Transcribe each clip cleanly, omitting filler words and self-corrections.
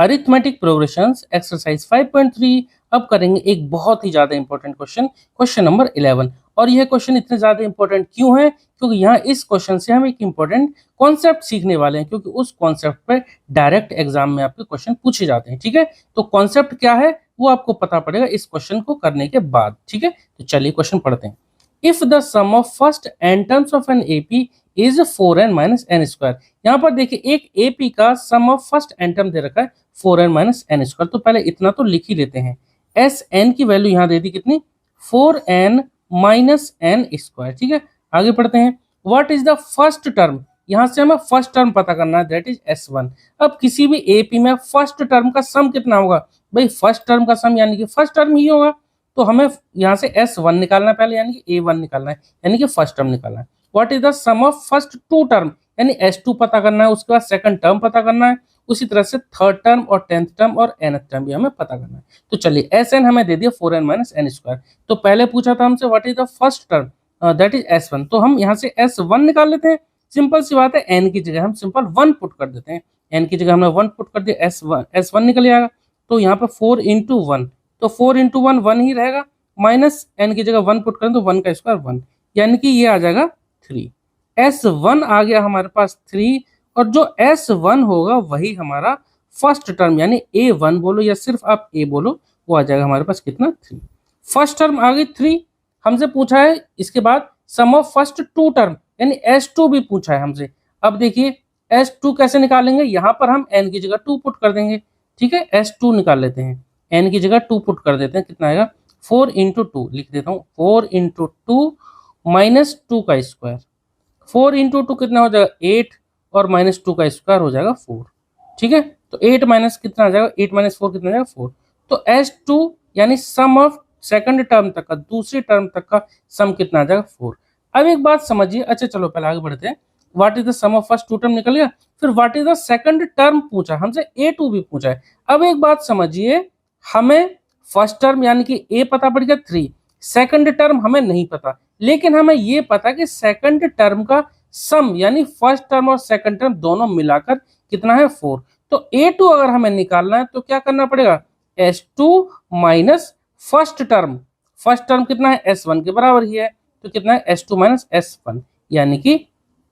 Arithmetic progressions exercise 5.3। अब करेंगे एक बहुत ही ज्यादा इंपॉर्टेंट क्वेश्चन, क्वेश्चन नंबर 11। और यह क्वेश्चन इतने ज्यादा इंपॉर्टेंट क्यों है? क्योंकि यहाँ इस क्वेश्चन से हम एक इंपॉर्टेंट कॉन्सेप्ट सीखने वाले हैं, क्योंकि उस कॉन्सेप्ट पे डायरेक्ट एग्जाम में आपके क्वेश्चन पूछे जाते हैं। ठीक है, तो कॉन्सेप्ट क्या है वो आपको पता पड़ेगा इस क्वेश्चन को करने के बाद। ठीक है, तो चलिए क्वेश्चन पढ़ते हैं। If the sum of first n terms of an AP is 4n minus n square. यहाँ पर देखिए एक एपी का sum of first n term दे रखा है 4n माइनस एन स्क्वायर। तो पहले इतना तो लिख ही लेते हैं। एस एन की वैल्यू यहाँ दे दी कितनी, 4n माइनस एन स्क्वायर। ठीक है, आगे पढ़ते हैं। What is the first term, यहाँ से हमें फर्स्ट टर्म पता करना है, दैट इज S1। अब किसी भी एपी में फर्स्ट टर्म का सम कितना होगा? भाई फर्स्ट टर्म का सम यानी कि फर्स्ट टर्म ही होगा, तो हमें यहाँ से S1 निकालना है पहले, यानी कि A1 निकालना है, यानी कि फर्स्ट टर्म निकालना है। What is the sum of first two term, यानी S2 पता करना है, उसके बाद सेकंड टर्म पता करना है, उसी तरह से थर्ड टर्म और टेंथ टर्म और nth टर्म भी हमें पता करना है। तो चलिए Sn हमें दे दिया 4n माइनस एन स्क्वायर। तो पहले पूछा था हमसे what is the first term, that is S1। तो हम यहाँ से S1 निकाल लेते हैं। सिंपल सी बात है, n की जगह हम सिंपल 1 पुट कर देते हैं। n की जगह हमने 1 पुट कर दिया, S1 निकल जाएगा। तो यहाँ पे 4 इंटू 1, तो 4 इंटू 1 1 ही रहेगा, माइनस n की जगह 1 पुट करें तो 1 का स्क्वायर 1, यानी कि ये आ जाएगा 3। S1 आ गया हमारे पास 3, और जो S1 होगा वही हमारा फर्स्ट टर्म यानी A1 बोलो या सिर्फ आप A बोलो, वो आ जाएगा हमारे पास कितना, 3। फर्स्ट टर्म आ गई 3, हमसे पूछा है इसके बाद सम ऑफ फर्स्ट टू टर्म यानी S2 भी पूछा है हमसे। अब देखिए S2 कैसे निकालेंगे, यहाँ पर हम n की जगह 2 पुट कर देंगे। ठीक है, S2 निकाल लेते हैं, n की जगह 2 पुट कर देते हैं, कितना आएगा 4 इंटू 2 लिख देता हूँ, 4 इंटू 2 माइनस 2 का स्क्वायर। 4 इंटू 2 कितना हो जाएगा 8, और माइनस 2 का स्क्वायर हो जाएगा 4। ठीक है, तो 8 माइनस कितना आ जाएगा, 8 माइनस 4 कितना आ जाएगा 4। तो S2 यानी सम ऑफ सेकंड टर्म तक का, दूसरे टर्म तक का सम कितना आ जाएगा 4। अब एक बात समझिए, अच्छा चलो पहले आगे बढ़ते हैं। What is the sum of first two term निकल गया, फिर what is the second term पूछा हमसे, A2 भी पूछा है। अब एक बात समझिए, हमें फर्स्ट टर्म यानी कि A पता पड़ गया 3, सेकंड टर्म हमें नहीं पता, लेकिन हमें ये पता कि सेकंड टर्म का सम यानी फर्स्ट टर्म और सेकंड टर्म दोनों मिलाकर कितना है 4। तो A2 अगर हमें निकालना है तो क्या करना पड़ेगा, S2 माइनस फर्स्ट टर्म कितना है S1 के बराबर ही है, तो कितना है S2 माइनस S1, यानी कि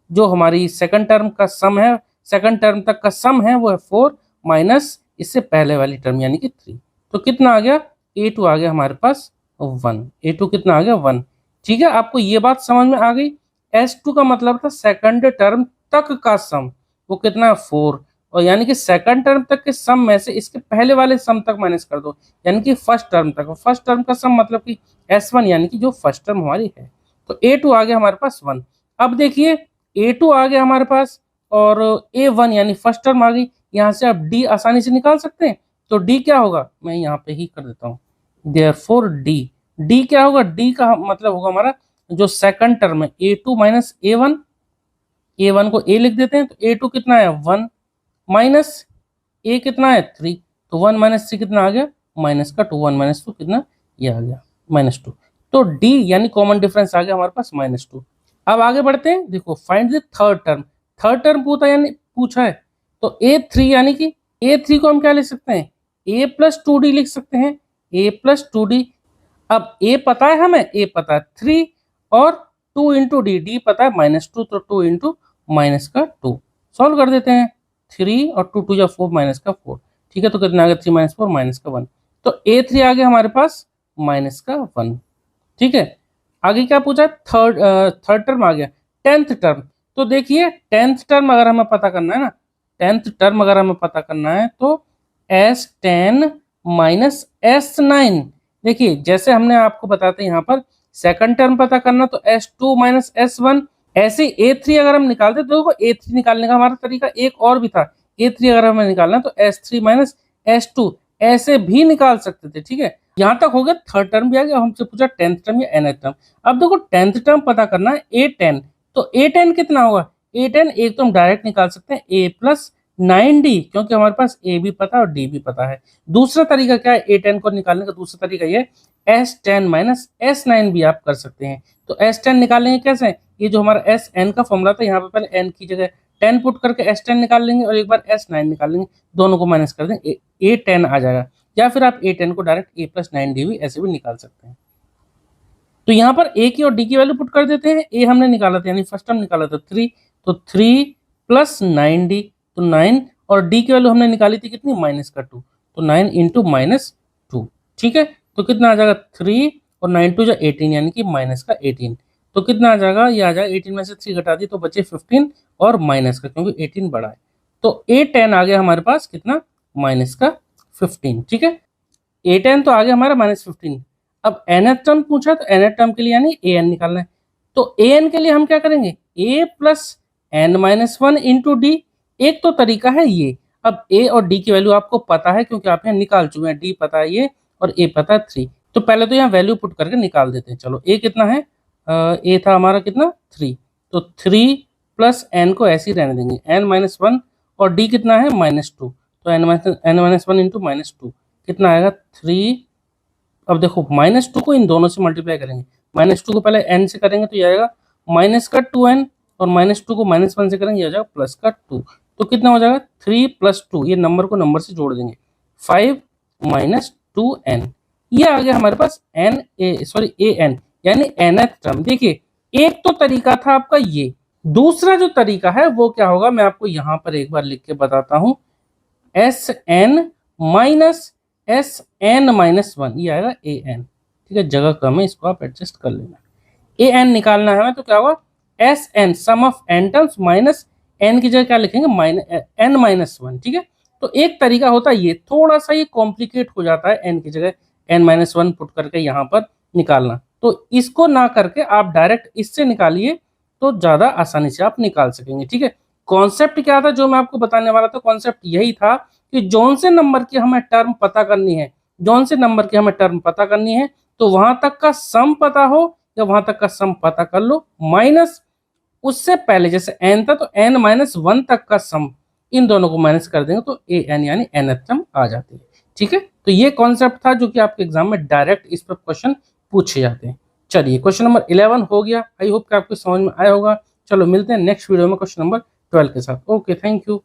जो हमारी सेकंड टर्म का सम है, सेकंड टर्म तक का सम है वो है 4 माइनस इससे पहले वाली टर्म यानी कि 3। तो कितना आ गया, A2 आ गया हमारे पास 1। A2 कितना आ गया 1। ठीक है, आपको ये बात समझ में आ गई। S2 का मतलब था सेकंड टर्म तक का सम, वो कितना है 4, और यानी कि सेकंड टर्म तक के सम में से इसके पहले वाले सम तक माइनस कर दो, यानी कि फर्स्ट टर्म तक। फर्स्ट टर्म का सम मतलब कि S1 यानी कि जो फर्स्ट टर्म हमारी है। तो A2 आ गया हमारे पास 1। अब देखिए A2 आ गया हमारे पास और A1 यानी फर्स्ट टर्म आ गई, यहाँ से आप D आसानी से निकाल सकते हैं। तो D क्या होगा, मैं यहाँ पे ही कर देता हूँ, देयरफॉर D क्या होगा, D का मतलब होगा हमारा जो सेकंड टर्म है A2 माइनस A1 को A लिख देते हैं, तो A2 कितना है 1 माइनस A कितना है 3, तो 1 माइनस 3 कितना आ गया माइनस का 2, 1 माइनस 2 कितना ये आ गया -2। तो D यानी कॉमन डिफरेंस आ गया हमारे पास -2। अब आगे बढ़ते हैं, देखो फाइंड द थर्ड टर्म पूछा है, तो A3 यानी कि A3 को हम क्या लिख सकते हैं, A प्लस 2D लिख सकते हैं, A प्लस 2D। अब A पता है हमें, A पता है 3, और 2 इंटू D पता है -2, तो 2 इंटू माइनस का 2 सॉल्व कर देते हैं। 3 और 2 2 या 4 माइनस का 4। ठीक है, तो कितना आ गया 3 माइनस 4 माइनस का 1। तो A3 आ गया हमारे पास माइनस का 1। ठीक है, आगे क्या पूछा, थर्ड टर्म आ गया, टेंथ टर्म। तो देखिए टेंथ टर्म अगर हमें पता करना है ना, टेंथ टर्म अगर हमें पता करना है तो S10 माइनस S9। देखिए जैसे हमने आपको बताते यहाँ पर सेकंड टर्म पता करना तो S2 माइनस S1, ऐसे A3 अगर हम निकालते तो A3 निकालने का हमारा तरीका एक और भी था। A3 अगर हमें निकालना तो S3 माइनस S2 ऐसे भी निकाल सकते थे। ठीक है, यहाँ तक हो गया, थर्ड टर्म भी आ गया। हमसे पूछा टेंथ टर्म या nth टर्म। अब देखो टेंथ टर्म पता करना है A10, तो A10 कितना होगा, A10 एक तो हम डायरेक्ट निकाल सकते हैं A प्लस 9D, क्योंकि हमारे पास A भी पता है और D भी पता है। दूसरा तरीका क्या है A10 को निकालने का, दूसरा तरीका ये S10 माइनस S9 भी आप कर सकते हैं। तो S10 निकालेंगे कैसे, ये जो हमारा SN का फॉर्मूला था, यहाँ पे पहले n की जगह 10 पुट करके S10 निकाल लेंगे और एक बार S9 निकाल लेंगे, दोनों को माइनस कर देंगे, A10 आ जाएगा। या फिर आप A10 को डायरेक्ट A+9D ऐसे भी निकाल सकते हैं। तो यहाँ पर A की और D की वैल्यू पुट कर देते हैं। A हमने निकाला था, यानी फर्स्ट टर्म निकाला था 3, तो 3 + 9D, तो 9, और D की वैल्यू हमने निकाली थी कितनी, -2, तो 9 × -2, ठीक है। तो कितना आ जाएगा 3 और 9 2 18, यानी कि -18। तो कितना आ जाएगा, ये आ जाएगा 18 में से 3 घटा दी तो बचे 15 और माइनस का, क्योंकि 18 बड़ा है। तो A10 आ गया हमारे पास कितना, -15, ठीक है। A10 तो आ गया हमारा -15। अब nth टर्म पूछा तो nth टर्म के लिए यानी an निकालना है। तो an के लिए हम क्या करेंगे, a + n-1 × d। एक तो तरीका है ये। अब a और d की वैल्यू आपको पता है क्योंकि आप यहाँ निकाल चुके हैं, d पता है ये और a पता है 3। तो पहले तो यहाँ वैल्यू पुट करके निकाल देते हैं। चलो a कितना है, a था हमारा कितना 3, तो 3 + n को ऐसे ही रहने देंगे, n-1, और d कितना है -2, तो n-1 × -2 कितना आएगा 3। अब देखो -2 को इन दोनों से मल्टीप्लाई करेंगे, -2 को पहले n से करेंगे तो ये आएगा -2n, और -2 को -1 से करेंगे, ये आ जाएगा +2। तो कितना हो जाएगा 3 + 2, ये नंबर को नंबर से जोड़ देंगे, 5 - 2n। ये आ गया हमारे पास an, यानी nth टर्म। देखिए एक तो तरीका था आपका ये, दूसरा जो तरीका है वो क्या होगा, मैं आपको यहाँ पर एक बार लिख के बताता हूँ। Sn - Sn-1, ये आएगा an, ठीक है। जगह कम है, इसको आप एडजस्ट कर लेना। an निकालना है तो क्या होगा, Sn sum of n terms minus n की जगह क्या लिखेंगे, n-1, ठीक है। तो एक तरीका होता है ये, थोड़ा सा ये कॉम्प्लिकेट हो जाता है n की जगह n-1 पुट करके यहाँ पर निकालना। तो इसको ना करके आप डायरेक्ट इससे निकालिए तो ज्यादा आसानी से आप निकाल सकेंगे, ठीक है। कॉन्सेप्ट क्या था जो मैं आपको बताने वाला था, कॉन्सेप्ट यही था कि जौन से नंबर की हमें टर्म पता करनी है, जौन से नंबर की हमें टर्म पता करनी है, तो वहां तक का सम पता हो या वहां तक का सम पता कर लो, माइनस उससे पहले जैसे n था तो n-1 तक का सम, इन दोनों को माइनस कर देंगे तो an यानी nth टर्म आ जाती है, ठीक है। तो ये कॉन्सेप्ट था जो कि आपके एग्जाम में डायरेक्ट इस पर क्वेश्चन पूछे जाते हैं। चलिए क्वेश्चन नंबर 11 हो गया, आई होप कि आपको समझ में आया होगा। चलो मिलते हैं नेक्स्ट वीडियो में क्वेश्चन नंबर 12 के साथ। Okay, thank you.